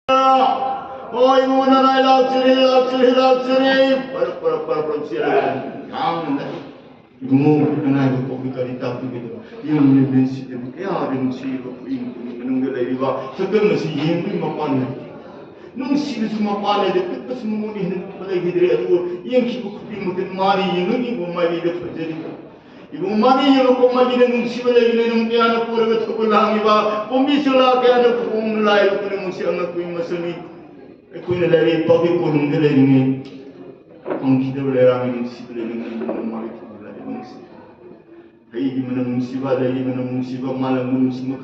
Oi muna na luxury para siya yang na gumo na ko bigari tapi gitu yang ni bensi de ya rin si ko in nung gala iba sakam si yin mapan nung si su mapan de pet semua ni hin balai hidre adu yang ki ko pin mutin mari yin ni ko mari de fajeri ibu mari yin ko mari de nung si balai ni nung ya na ko re ko lang iba pombi sula ka na ko lai ko nung si ang ko masani ko ni lari pabi ko nung gala ni ang kita belerang ini si belerang nung mari Hai mana musibah lagi mana musibah malam musibah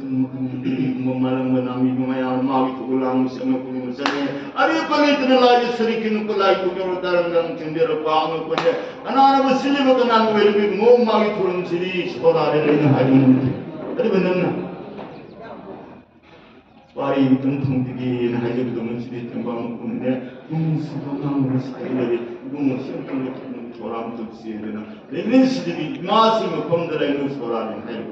malam menami memang mau itu ulang musibah pun misalnya ada apa itu lagi serikin untuk lagi punya orang dalam cendera paham punya anak-anak bersih bukan anak lebih mau itu orang sendiri sekolah ada ini hari ini ada benar na pari itu tinggi nah hari itu mesti tembang punya musibah kamu saya lagi musibah orang tu sih na lebih sedikit masih mengkompor dengan orang lain.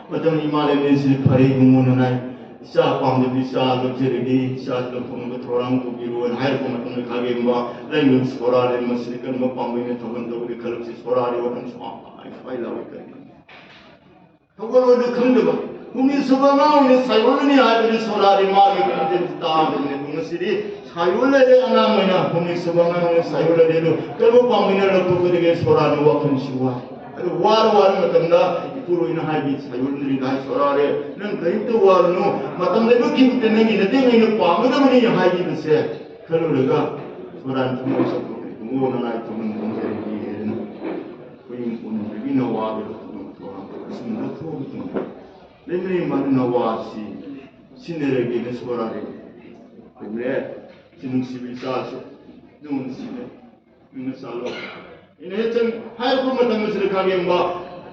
Macam imal ini sedikit hari gumun nai, siapa pamde bisa luxury, siapa tu pun orang tu biruan, hari pun macam nak kagem ba, lain orang lain masih kan pamde ini tu kan tu kalau si orang lain orang semua, ay lawan kan. Kalau ada kanda ba, kami sebenarnya ini saya ni ada ni orang lain mari kita tahu ini kami sendiri. Sayulah dia anak mana, kami sebenarnya sayulah dia tu. Kalau pamina lalu kerja seorang waktu siwa. Ada war macam dah itu ruina habis sayul ni dah seorang dia. Nang kerja tu war no, macam dah tu kita nengi nanti ni pamina mana yang habis besar. Kalau lega seorang tu masuk tu, orang lain tu mungkin jadi. Kau pun begini war tu orang semua tu betul. Lain mana war sinergi ni seorang dia. Kemudian Sinung bisa nung sini nung salo. Ini ceng hai pun macam mesti kami mbak.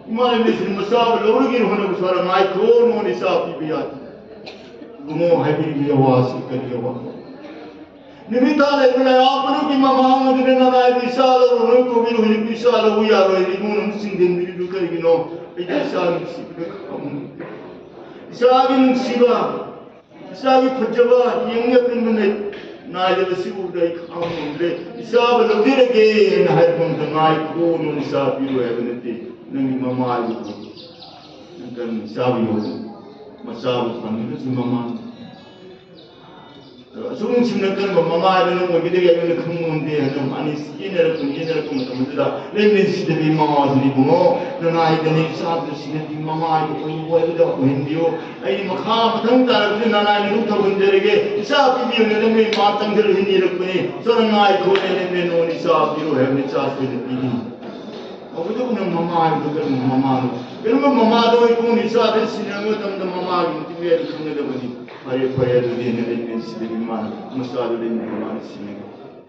Imal ini sini masab lalu gini mana besar maikro no nisab bibiat. Gumo hai bibi awas kali awas. Nimita le bila apa nu kima mahang di mana nai bisa lalu nu biru ini bisa lalu ya lalu ini nung singdeng biru kali gino. Ini bisa sih kamu. Bisa lagi nung siba. Bisa lagi pejabat yang ni akan menaik. Naik dari situ dari kamu le, isab lebih lagi naik pun naik pun isab biru nanti nanti mama itu, nanti isab itu, masab itu si mama. Semua sebenarnya mama itu nak kita yang nak kamu dia, nak manis ini pun macam tu dah. Lain si dari mama sini pun, naik dari isab si dari mama itu pun buat dah hendio. Ini makam tentang tu naik itu tu pun jadi isab biru ni matang jadi hendio ni. Seorang naik kau ni no isab biru ni isab jadi. Aku tu pun mama itu kan mama. Kalau mama tu pun isab sini macam tu mama itu dia kamu dah beri. Hari tu dia ni sini mana masalah dia ni mana sini.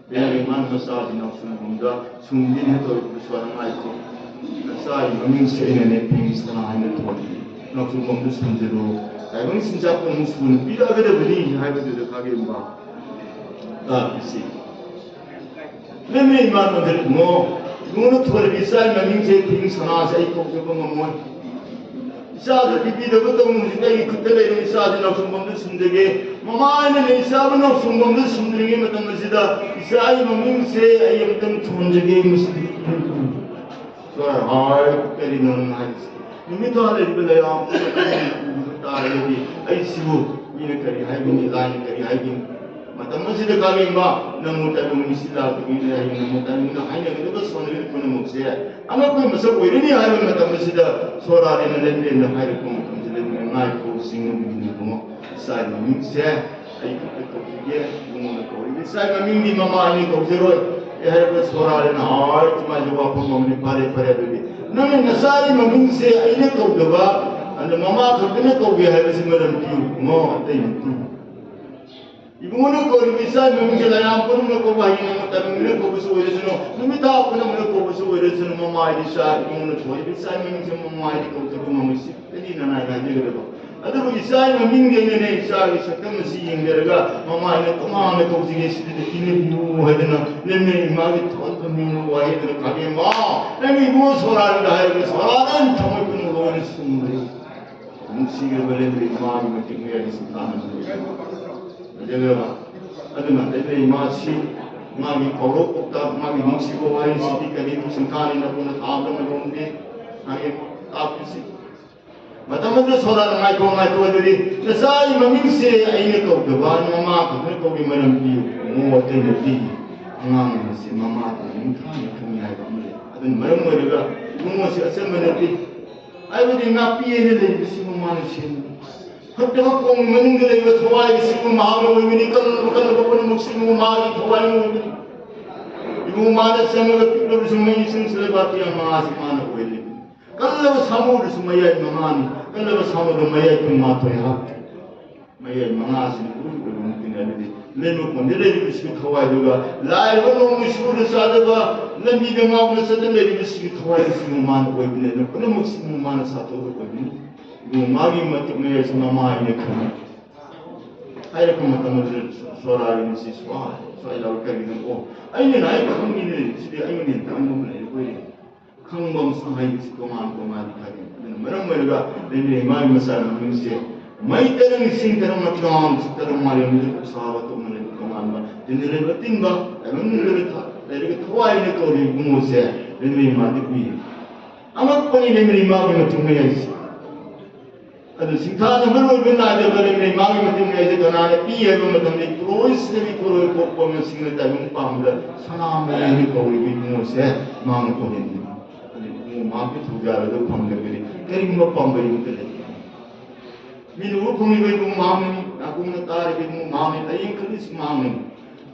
Dia mana masalah ni nak semua sumber ni tu seorang naik kau. Masalah ini saya ni pingsan hanya tu. Nak semua tu sendiri. Saya ni sejak pun musuh. Bila ada beli, saya betul kaki mbak. Isi. Lemi iman menjadi mo. Guna tu berbisa, memang saya pingsan saya ikut pengamuan. Isab bibi dah betul mungkin ikut terlebih isab nak semua tu sendiri. Mama ini isab nak semua tu sendiri macam masjid. Isab memang saya ayam tu tunjuk masjid. Soal hal kali non hadis. Ini tu hal yang bela yang kita lagi. Aisyah ini kali hai ini lain kali hai ini. Macam masjid kami mbak, namun tak ada istilah begini hai namun tak ada hanya kita tu sendiri pun muksia. Anak pun masuk ini hai macam masjid suara ini lain hai pun masjid naik ko singgung begini pun. Saya muksia, ai kita kerja, umum kau. Ini saya kami mama ini kau zero. Hari pun suara ini hai cuma jawab pun mami pare dulu. Namun nasari muksia ini kau jawab. Anda mama kerja kau dia hari semalam tiu, mo ada itu. Ibu mana kau ni bisa memang jalan apa mana kau bayi nama tapi mana kau bersua di sana. Nama tahu apa nama kau bersua di sana mama ini sah ibu mana tu. Bisa memang mama ini kau tu mama mesti. Jadi nana ngaji kerja. Ada tu bisa memang dia ni sah bisa kan mesti yang dia mama ini kemana kau sini sini ini biu ada na. Lemme magi tu tu minum wahid tu kami mah. Lemme ibu suara dah hari suara dan kami pun orang semua. Mesti kita boleh beri magi macam ni ada sultan. 제가 aduna dai masi magi koro kokta magi muksibo wari siti kali musim kani na puna thaam na londe age apisi matamanda sora ngai ko aduri nasai maming se aine ko gawan mama ko ko gi maram pi mo te ne pi ngam se mama ta mutha kami ai ba mure adun maram mo ga mo se asam ne pi ai budi na pi ne le bisi mama ne se Hatimu kong meninggal itu thawai simu mahamu ini kan bukan muslimu mahi thawai mu ini. Ibu mana sama lepas semua ini selebat yang masih mana boleh. Kalau samu semaya mangani, kalau samu semaya itu mata ya. Maya mangasi itu mungkin ada di. Lemu pun dia lagi bisik thawai juga. Lain pun musyur sahaja, lebih dengar musyur lagi bisik thawai simu mana boleh. Bukan muslimu mana satu boleh. Magi matuk me sama mai ne kan ai ko matam de sora ni si swa so ai lau ka ni ko ai ne nai khang ni ne si ai ne tam mo ne ko ni khang bom sa hai si ko ma ka ni maram me ga ne ne mai masa na min se mai terang sing terang ma kam si terang ma le ni ko sa wa to ne ko ma ba ne ne le tin ba ai ne le ta le ko thawai ne ko ni mo se ne ne ma de bi amak pani ne me ma ga matuk me ai Aduh, singkatnya berbeda ada dari memang macam ni aja kerana piye macam ni terus ni kurang kau mesti nak tahu paham sana ni kau ini mesti mang kau ini. Aduh, mang itu juga ada paham lebih. Kering mau paham lebih betul. Minu kau ni kau mang ni, aku nak tarik kau mang ni, tapi kau ni mang ni.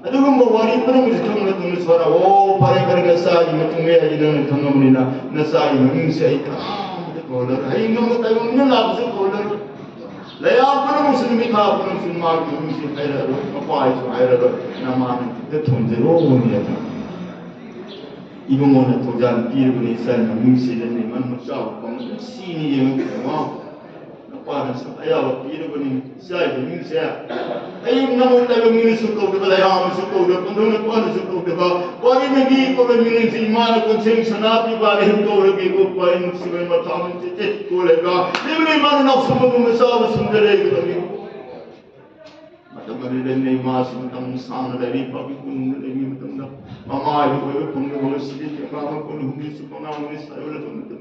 Aduh, kau mau wari pun mesti kau nak tulis suara. Oh, pakai nasa ini macam ni aja dengan kau ni na nasa ini mesti ikan. Kolar, hai ngam tayo ngam lab se kolar. Laya pun muslim ka pun muslim ma ki muslim ayra ro, apa ay so ayra ro, naman te thonje ro ni ata. Ibu mo na to jan pir buni san na muslim ni man mo sa ko si ni yeng ko. Apa na sa ayaw pir buni sai buni sa. Ay ngam tayo ngini su ko ba laya mo su ko ba pun na pa su ko ba. Wari me gi ko ba ngini si man ko sing sanapi ba le to ro gi ko pa in muslim ma ta kolega, ini mana nak semua masalah sendiri kami. Macam mana ni masih tentang sana dari pagi pun lagi tentang mama ibu pun boleh sedih, mama pun humis pun humis saya boleh tentang.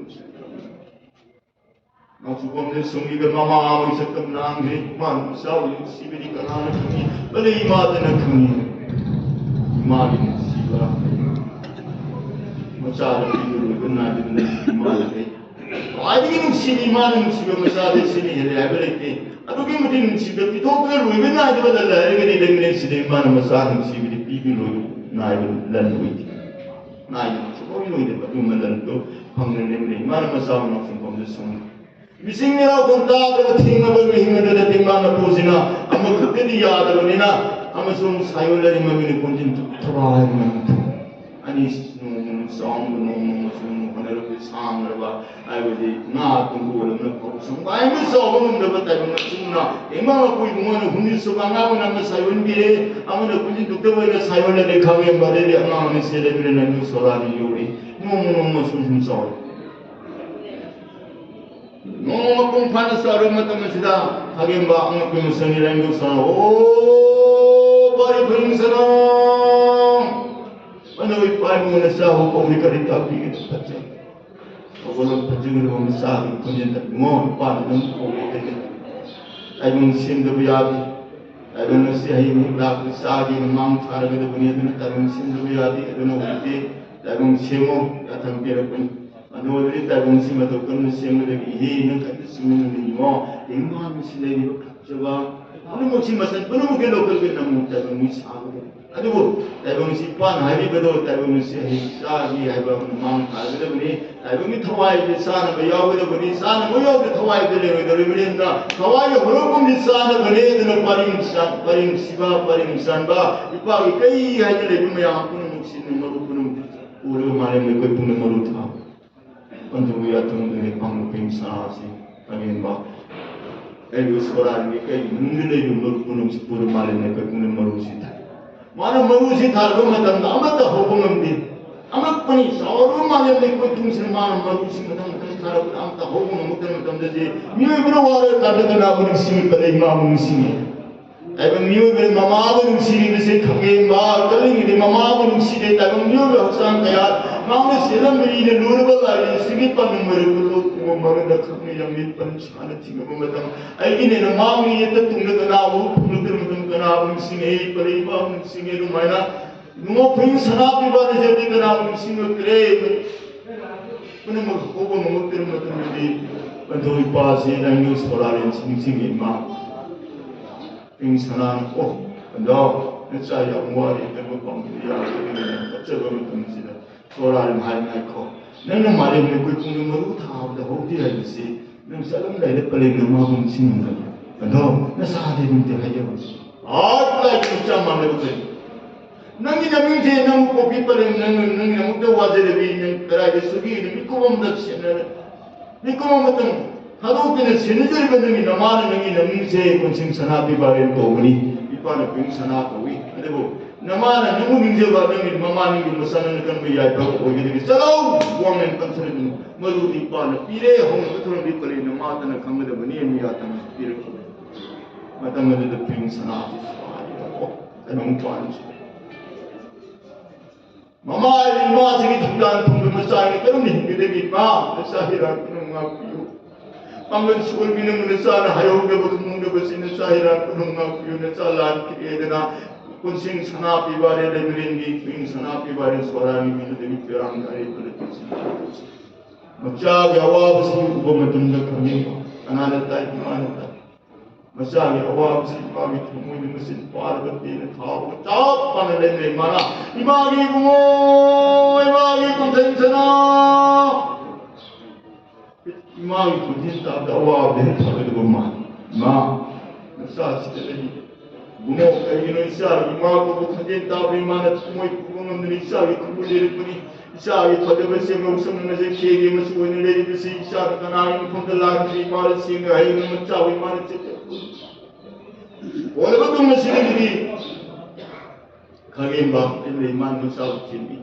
Nak pun ni sungi ke mama mesti tentang ni, man sahaja si beri kerana kami, beli imat nak kami, imat ini siapa? Macam ini kena dengan imat ini. Adik sini mana musibah masalah sini ada berarti. Aduh kita mungkin musibah itu kalau kita nak ada betul hari ini dengan sini mana masalah musibah di pipi loh naik lalu itu. Naik semua itu itu betul malam tu panggil ini mana masalah nak semua semua. Bising ni lah kontak ada tinggal berhingga ada tinggal nak posina. Amak kita ni ada ni na. Amak semua sayur lagi mami kontin tu terakhir mami tu. Anis song semua mana lebih sang lepas. Ayo na tunggu dalam nak semua. Ayo besar pun dapat tahu semua. Emang aku ibu mana humis sebanyak mana sayur ni. Amun aku ni doktor mana sayur ni kami yang balik dia anak ni sendiri mana ni soalan ni yuri. Nomo susah. Nomo kumpan sahaja macam sudah. Kami mbak anak pemisah ni lain tu sana. Oh, bari pemisah. Mana ipai mana sahaja kau fikir tapi kita baca. Kalau penjual orang besar, punya tak mau pan dan kau itu. Ayo musim tu biar, ayo musim ini nak besar ini mang cara kita punya tu nak musim tu biar, ayo nak itu, ayo musim mau datang biar pun. Anu ini ayo musim atau kan musim lagi ini nak musim ini mau, tinggal musim ini coba. Anu musim macam, anu mungkin lokal kita nak ayo musim apa. Aduh, tapi mesti pan hari betul, tapi mesti hisari hari baru mang hari betul ni, tapi mesti thawai di sana, bayar betul ni sana, bayar betul thawai betul dari mana? Thawai orang pun di sana betul, dengan paling siapa paling sanba, ipagi kaya hari ni cuma yang pun mesti nomor urut mana mereka pun nomor utah. Untuk dia tu mungkin panggung sana sih, kami mbak. Sekolah ni kaya mungkin dia nomor pun sepuluh mana mereka pun nomor utah. Mana manusia thar macam amat dah hukum ambil, amat pani seorang mana yang ikut tunggu mana manusia macam thar amat hukum macam jadi. Ni berawal tanda tanda manusia pada imam manusia. 따이번 미우의 마마고 능시리 것에 강에 마 끌링이 마마고 능시리 따이번 미우의 학상 그야 마음에 세람들이 누르바가 스기 빠는 머리 불로 뭐 말은다 강에 양민 빠는 시간을 팅을 보면 알기는 마음이 예뜻 동네거나 우풍을 들으면거나 능싱에 빨리 마음 능싱에 루마이나 누가 부인 산업비바를 제대거나 능싱을 그래 그는 뭐 호고 뭐 들으면 들으면 도이 빠지 나는 소라는 징징이 마 빙산한 꼭 너 진짜 영화리 되고 방비야 어쩌면 동시다 소라는 하이마이코 너는 말에 그 꿈을 다 하다 어디야 이지 너 사람 나이를 빨리 넘어가면 치는 거야 너 사대는 때 하여 아따 진짜 마음에 들어 너희 남인제 너무 고삐 빨리 너는 너무 또 와제를 있는 그라이 속이 믿고 보면 시는 믿고 보면 하도 그는 신의절 번능이 너만은 능이 능세 권칭 산업이 바른 도구니 이빠는 병산아 도위 그리고 너만은 너무 능제가 능이 너만은 게 무사는 그런 거 야이하고 오게 되게 썰어 구하면 깜짝이야 뭐도 이빠는 비례 홍 그토록 밑벌이 너만은 강거든 뭐니 미야다는 비를 키워 마땅하게도 병산아 비스와이고 너무 좋아하지 마마 이마 저기 당단 통금을 쌓이니 그런 힘이 되니까 쌓이라 그런 거 방금 수을 비는 것을 쌓아 하여우게 보는 것을 있는 쌓이라 그런 거 구윤에 쌓아 기대야 되나 본생 산업 비발에 내밀인 게 부인 산업 비발에 소라니 미는 데미 뼈랑 나에 그랬지 막자기 아와버스 보면 든든하게 하나는 딸 하나는 딸 막자기 아와버스 마음이 통모이는 것을 빠르게 뛰는 다하고 짭하는 내내 많아 이마기 부모 이마기 공생선아 이마기 군진다 나와 내파르고 마 사시들이 부모 애기는 이사기 이마고 군진다 비만의 부모의 부모는 이사기 군불리를 뿐이 이사기 터득을 생각 없는 것을 기획임을 쓰고 있는 내리듯이 이사기가 나인 콘들라는 이마를 생각 하이는 문자고 이마를 쨌고 오래부터 무시들이 가게 막 이만 문자고 팀이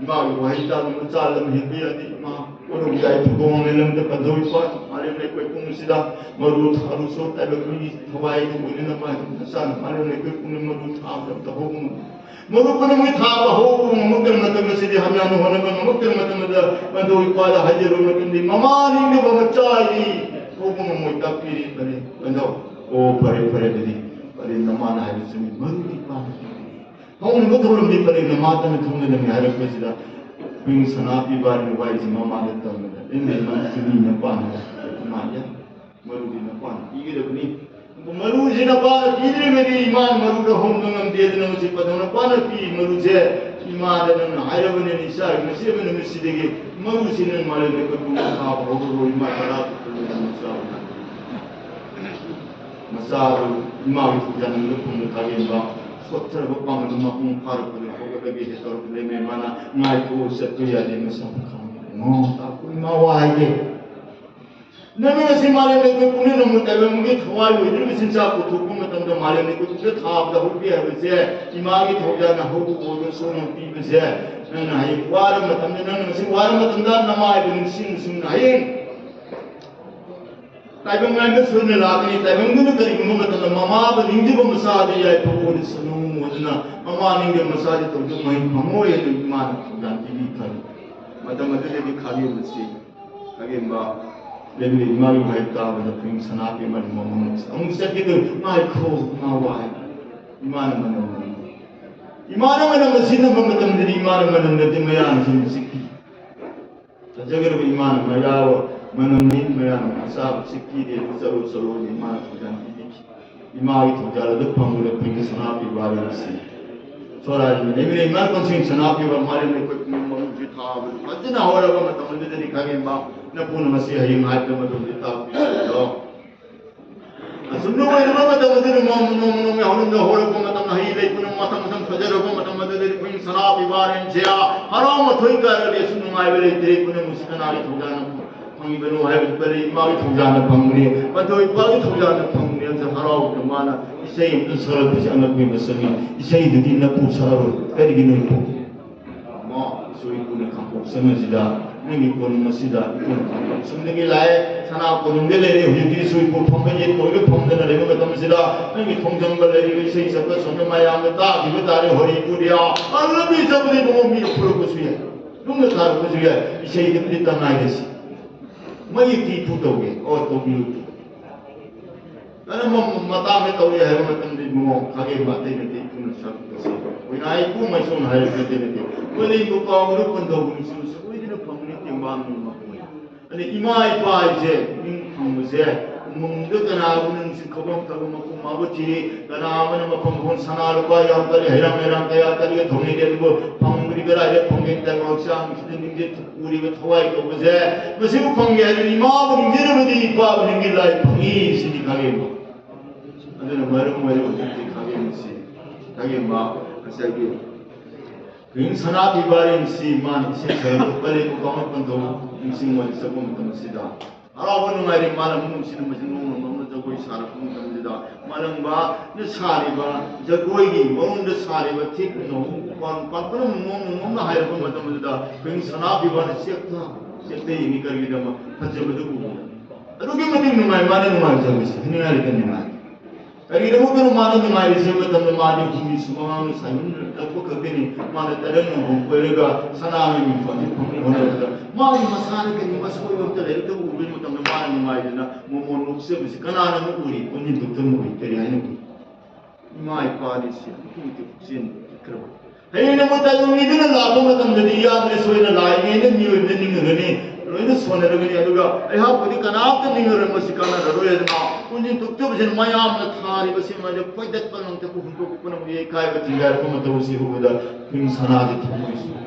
이마기 와이다는 문자를 해야지 이마 오늘 우리가 부동을 내는데 반도이 빠 말년에 꿈시다 머루 타루소 따르기 더와이도 우리는 말산 말년에 꿈는 머루 타부터 호흡 머루 꿈은 우리 타바 호흡 먹는 것들 것이 하면 하는 건 먹는 것들 반도이 빠다 하지로 먹는데 마마니 뭐 먹자이 호흡은 뭐 딱비리 그래 반도 오 버리들이 버리 너만 하였으니 머루이 빠 오늘 것들을 밑버리 너마다는 동네는 하는 것이다 빙산아 비바리는 와이지 마마를 떠는다. 인내만 주니는 빠는 말이야. 머루리는 빠는 이게 되더니 머루지나 빠는 이들에게 이만 머루가 홍동은 대드는 것이 빠는 빠는 비 머루제 이만에는 아여번에는 이사 세번은 시대기 머루시는 말에 내가 누가 보고 이마다라 그러는 싸우다. 마사로 이마기 부자는 높은 가게 막 소트를 먹방을 막 공파를 거기 해서 그래매 많아 말고 set어야 되면서 뭐 갖고 이마와이게 내가 지 말에 그 꿈이 너무 때문에 더와요 이렇게 진짜 그 도움을 던져 말에 그 꿈이 다 보다 홀비하면서 이마기 도자나 하고 모든 소는 비면서 나는 아이 와르 맞는데 나는 지금 와르 맞는다 남아야 되는 신승 아이 따이병만 선을 나더니 따이병들은 그리고 뭐 같은 마마도 인지범 사디야 보고 있어 너무 뭐지나 마마는 게 마사지 또 좀 많이 방어해야 되지만 그냥 비비카리 마다마들에게 가리우지 하게 막 내가 이마를 했다 그래서 병선 앞에 말이 뭐 먹는 아무 새끼들 마이코 나와 이마는 뭐는 이마는 뭐는 신는 것 같은데 이마는 뭐는 내 뭐야 안 새끼 저기로 이마는 뭐야 मनोनीत में आशा सिक्की दे सरो सरो इमा सुजान की इमा की थोड़ा तो पंगुले पंगे सना भी बारे से थोड़ा में मेरे इमा को सिंह सना भी हमारे में कोई मनुष्य था अतना हो रहा है मतलब मुझे दिखागे मां न पूर्ण मसीह है मार पे मतलब देता तो सुनो मैं मतलब मुझे मो में होने में हो रहा है मतलब नहीं ले पूर्ण मतलब सजा रहा है मतलब मुझे कोई सना भी बारे से हराम थोड़ी कर ले सुनो मैं वेरे तेरे पूर्ण मुश्किल नाली थोड़ा 이번에 와이프들이 이마기 통자하는 방문이 맞아 이마기 통자하는 방문이면서 하라고 그만아 이 생이 무슨 서럽지 않은 것이 이 생이 드디어 나쁜 사람을 때리기는 있고 뭐 소위꾼을 갖고 없으면서다 ngi kon masida sumdegi lae sana konungde le hujiti sui ko phombe ko ge phomde na le me tam sida ngi thongjang le ri sei sa ka sonne maya me ta gi me tare hori puriya alla bi sabri mo mi pro ko suye nunga tar ko suye sei ge pri ta na ge si mai ki pu to ge o to bi ana mo mata me to ye ha me tam di mo kage ba te me te kun sa ko si we na ai ku mai son ha ye te me te ko le ko ko ru kun do bu su su we di no phom ni tim ba mi ma ko ani imai pa je ning phom je mungde kana bunin si khobam tago ma ko ma bo ti kana amana ma phom gon sana ru ba ya kare heram heram ka ya kare thongi de bo phom gri gara ye phom ge ta ko sa mi si ning je puri be thwai ko bo je ma si phom ge ni ma bo ning je be di pa bo ning ge lai phongi si di kage ma adena maru maru ti kage ni si kage ma asa ge ring sana bi barin si man si sa ko pare ko kam kon do ing mo sa ko mo si da arawan ngai malam mung sin ma sin mung ma da koi sara ko mo da malam ba ne sari ba jagoi gi mong da sari ba thik no kon kon ko mong na hai ko ma da ring sana bi ban sek ta sek te ni kar gi da ma phaje ba du ko adu ge ma tin ngai ma ne ma ja mi si ni ngai kan ni ma kari da mo ma ne ma ri se ba tam ma ni ki su ma ma sa ni da ko ka be ni ma da ta no ko re ga sana mi fa ni ko ni da ma ni ma sa ni ke ni ma so yo ta le da ko be mo tam ma ni ma ri na mo mo no se bi kana na mo uri ko ni du tam mo ri kari ai ni ma ai pa ni si ki ki sin kro hey na mo ta ni ni na la mo tam de ya ne so na la ni ne ni ne ni ne ni 로이드 손에를 그냥 누가 에하 보니 까나트 닝을 뭐시까나 로에나 군진 독점진 마야암나 타리 버시마데 포이데 빠는 때 부분도 부분은 예 가이가 딜가를 보면 더 오시 후보다 그 산하지 통모 있어